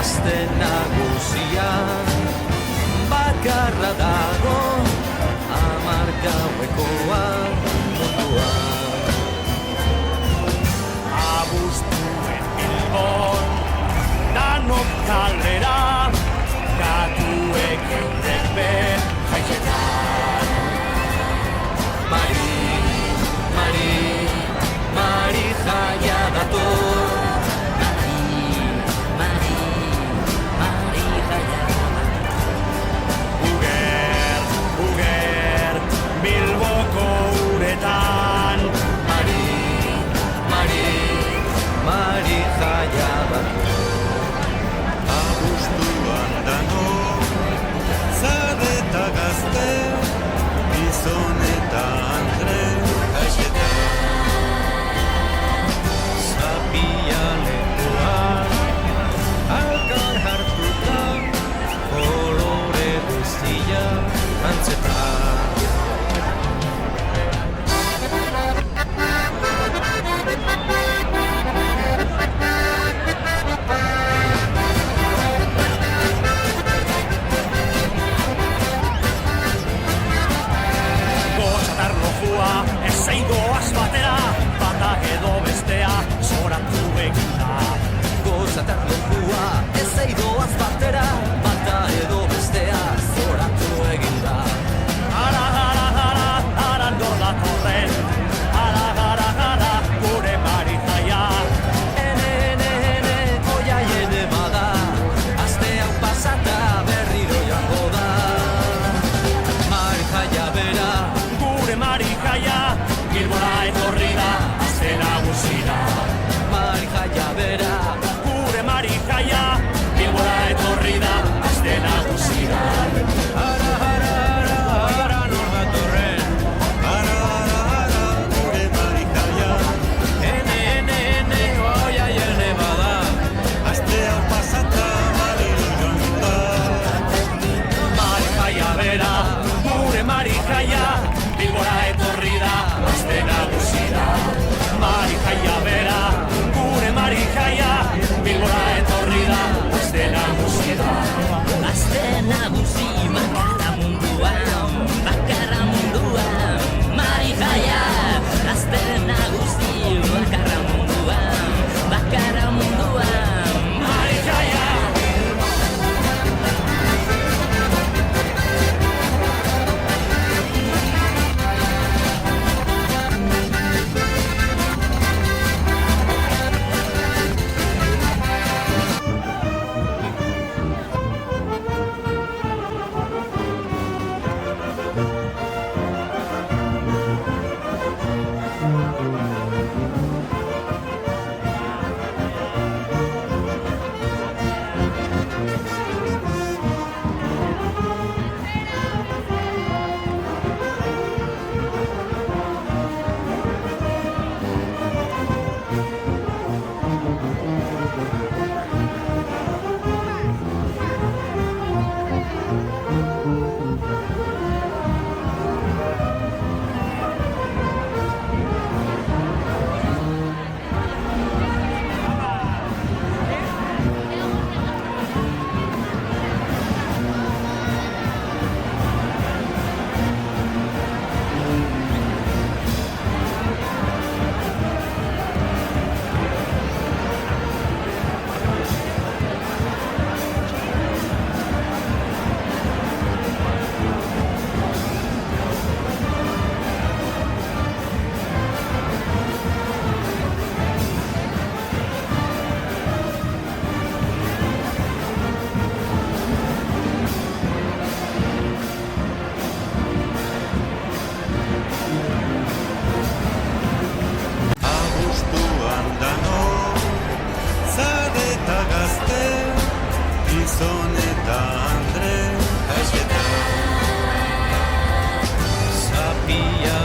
gazte nagusia bakarra dago gauekoa munduan. Abuztuen Bilbon danok kalera katuek euren ben jaiketan. Mari, Mari, Mari jaia dator. Mari, Mari, Mari jaia. Uger, Bilboko uretan. Mari, Mari, Mari jaia dator. Abuztuan dano, zade eta gazte, gizon eta andre, Zapia lepoan, alkar hartuta, kolore guztia antzetan. Ezeidoaz batera, bata edo bestea, zoratu eginda. Gozatar lokua, ezeidoaz batera, bata edo bestea, zoratu eginda. Ara, nor datorren, ara, gure Mari jaia. Ene, oia ene bada, aste hau pasata berriro jango da. Mari jaia bera, Gure Mari jaia, Bilbora etorri da, azte nagusira. Mari jaia bera, Gure Mari jaia, Bilbora etorri da, azte nagusira. ara, nor datorren. ara, gure Mari jaia. Ene, oia ene bada, Aste hau pasata baliro joan da. Mari jaia bera, gure Mari jaia, Bilbora etorri da, azte nagusira. Mari jaia bera, gure Mari jaia, Bilbora etorri da, azte nagusira. azte nagusi bakarra munduan, Mari jaia, azte nagusi bakarra munduan, Mari jaia. Abuztuan dano, zade eta gazte, gizon eta andre, Zapia